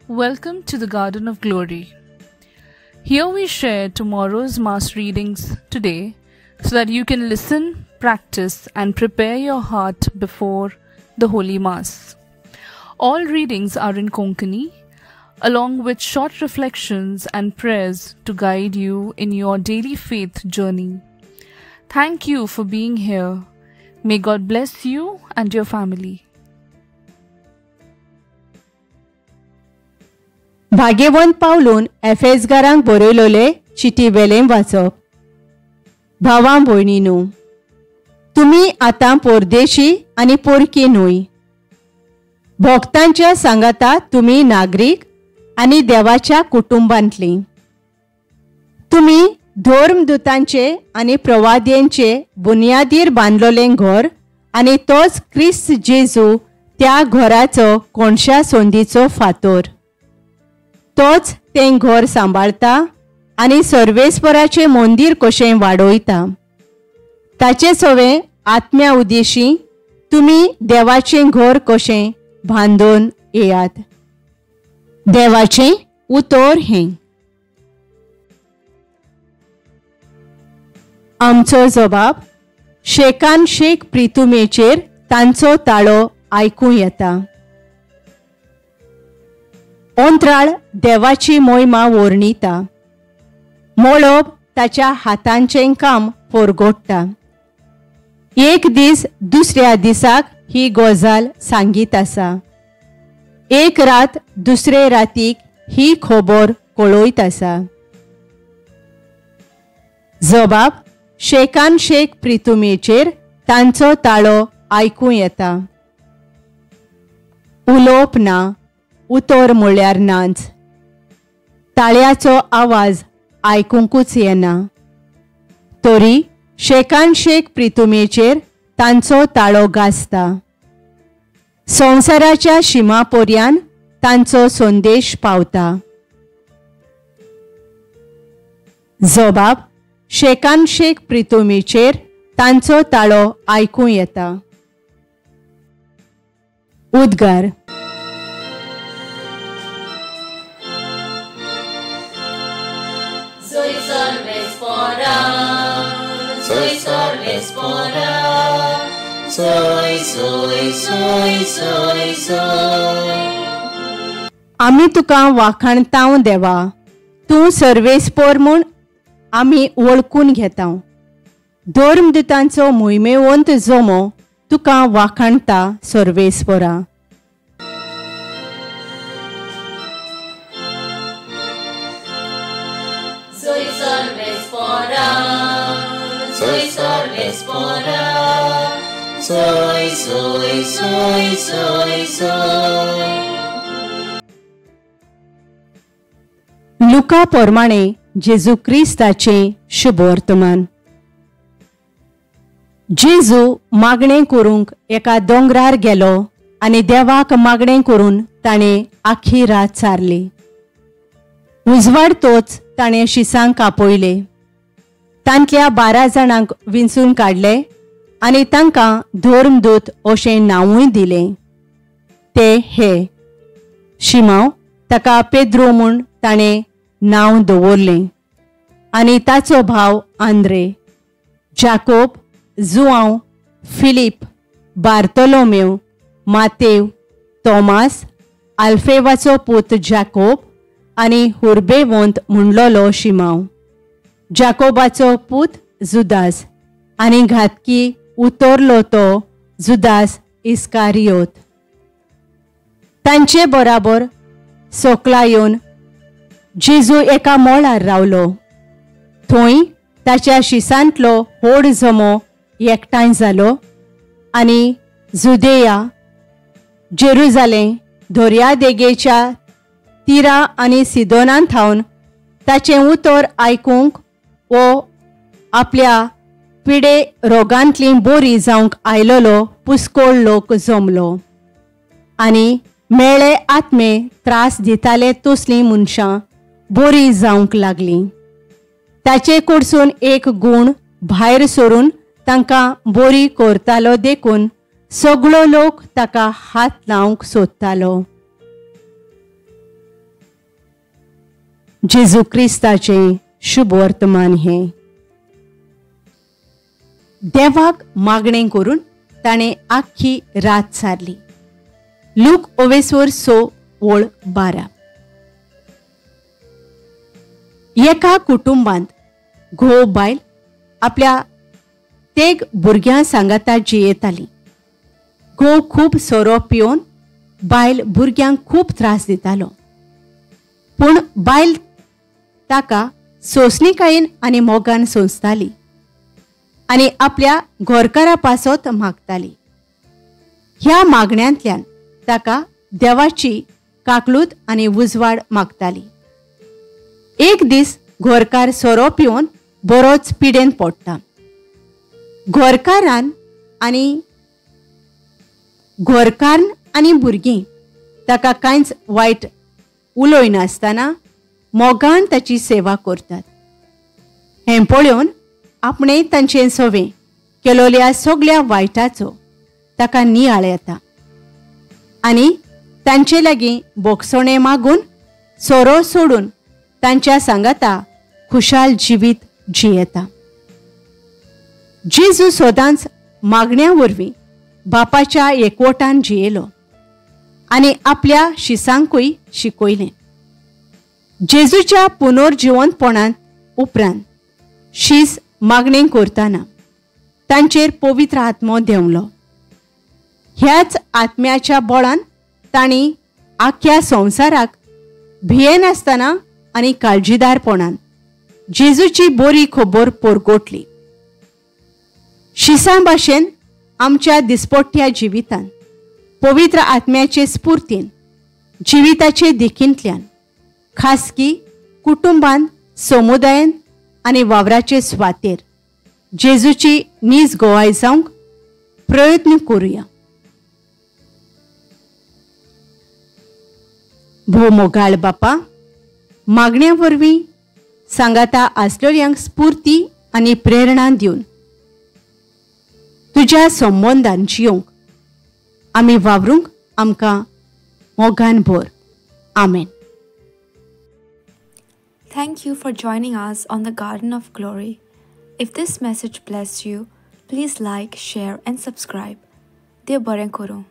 Welcome to the Garden of Glory. Here we share tomorrow's Mass readings today so that you can listen, practice, and prepare your heart before the Holy Mass. All readings are in Konkani, along with short reflections and prayers to guide you in your daily faith journey. Thank you for being here. May God bless you and your family. भाग्यवंत पावलून एफेसकारांक बरयलोले चिटी वेलें वाचप. भावां भयणींनो, तुमी आतां परदेशी आनी परकी न्हय. भक्तांच्या सांगाता तुमी नागरीक आनी देवाच्या कुटुंबांतलीं. तुमी धर्मदूतांचे आनी प्रवाद्यांचे बुनयादीर बांदलोलें घर आनी तोच क्रिस्त जेजू त्या घराचो कोणशा सोंदीचो फातर. तोच तें घर सांबाळता आनी सर्वेस्पराचें मंदीर कशें वाडयता. ताचे सवें आत्म्या उद्देशी तुमी देवाचें घर कशें बांदून येयात. देवाचें उतर हें. आमचो जबाब शेकान शेक प्रितुमेचेर तांचो ताळो आयकूं येता. अंतराळ देवाची मोहिमा वर्णिता. मळब ताच्या हातांचें काम परगोडटा. एक दीस दुसऱ्या दिसाक ही गजाल सांगीत आसा. एक रात दुसरे रातीक ही खबर कळयत आसा. जबाब शेकान शेक प्रितुमेचेर तांचो ताळो आयकूं येता. उलोवप ना, उतर म्हळ्यार नाच. ताळयाचो आवाज आयकूंकूच येना. तरी शेकान शेक प्रितुमेचेर तांचो ताळो गाजता. संवसाराच्या शिमापर्यान तांचो संदेश पावता. जबाब शेकान शेक प्रितुमेचेर तांचो ताळो आयकूं येता. उद्गार. Soy Sorvespora, soy Sorvespora, soy. आमी तुका वाखाणतांव देवा. तूं सर्वेस्पर म्हूण आमी वळखून घेतांव. धर्मदूतांचो मोहिमेवंत जमो तुका वाखाणता सर्वेस्परा. Soy Sorvespora, soy. लुका प्रमाणे जेजू क्रिस्ताचें शुभ वर्तमान. जेजू मागणें करूंक एका दोंगरार गेलो आनी देवाक मागणें करून ताणें आखी रात चारली. उजवाडतोच ताणें शिसांक आपयले. तांतल्या 12 जाणांक विंचून काडले आनी तांकां धर्मदूत अशें नांवूय दिलें. ते हे. शिमाव, ताका पेद्रो म्हूण ताणें नांव दवरलें, आनी ताचो भाव आंद्रे, जाकोब, जुआंव, फिलीप, बार्तोलोमेव, मातेव, तोमास, आल्फेवाचो पूत जाकोब आनी हुर्बेवंत म्हणलोलो शिमाव, जाकोबाचो पूत जुदास आनी घातकी उतरलो तो जुदास इस्कारियोत. तांचे बराबर सोकला येवन जेजू एका मोळार रावलो. थंय ताच्या शिसांतलो व्हड जमो एकठांय जालो आनी जुदेया, जेरुजालेम, दर्यादेगेच्या तिरा आनी सिदोनांत थावन ताचें उतर आयकूंक वो आपल्या पिडे रोगांतली बरी जावंक आयलोलो पुस्कोळ लोक जमलो. आनी मेळे आत्मे त्रास दिताले तसलीं मनशां बरी जावंक लागलीं. ताचे कडसून एक गूण भायर सरून तांकां बरी करतालो देखून सगळो लोक ताका हात लावंक सोदतालो. जेजू क्रिस्ताचें शुभ वर्तमान हे देवाक मागणें करून ताणें आख्खी रात सारली. लूक 11:12. एका कुटुंबांत घोव बायल आपल्या तेग भुरग्यां सांगाता जियेताली. घोव खूब सोरो पिवन बायल भुरग्यांक खूब त्रास दितालो. पूण बायल ताका सोंसणीकायेन आनी मोगान सोंसताली आनी आपल्या घोरकारा पासत मागताली. ह्या मागण्यांतल्यान ताका देवाची काकलूत आनी उजवाड मागताली. एक दीस घोरकार सोरो पिवन बरोच पिडेन पडटा. घोरकारान आनी भुरगीं ताका कांयच वायट उलयनासतना मोगान ताची सेवा करतात. हें पळोवन आपणें तांचें सवें केलोल्या सगळ्या वायटाचो ताका नियाळ येता आनी तांचे लागीं बोगसोणें मागून सोरो सोडून तांच्या सांगाता खुशाल जिवीत जियेता. जेजू सदांच मागण्या वरवीं बापाच्या एकवटान जियेलो आनी आपल्या शिसांकूय शिकयलें. जेजूच्या पुनर्जिवंतपणांत उपरांत शीस मागणें करतना तांचेर पवित्र आत्मो देंवलो. ह्याच आत्म्याच्या बळान तांणी आख्या संवसाराक भियेनासतना आनी काळजीदारपणान जेजूची बरी खबर परगोटली. शिसां भाशेन आमच्या दिसपट्ट्या जिवितांत पवित्र आत्म्याचे स्फूर्तीन जिविताचे देखींतल्यान खासगी कुटुंबान समुदायान आनी वावराचे सुवातेर जेजूची नीज गोवाय जावंक प्रयत्न करुया. भोव मोगाळ बापा, मागण्या वरवीं सांगाता आसलेल्यांक स्फूर्ती आनी प्रेरणा दिवन तुज्या संबंधान जियोंक आमी वावरूंक आमकां मोगान भर. आमेन. Thank you for joining us on the Garden of Glory. If this message blessed you, please like, share and subscribe. Dev baren koro.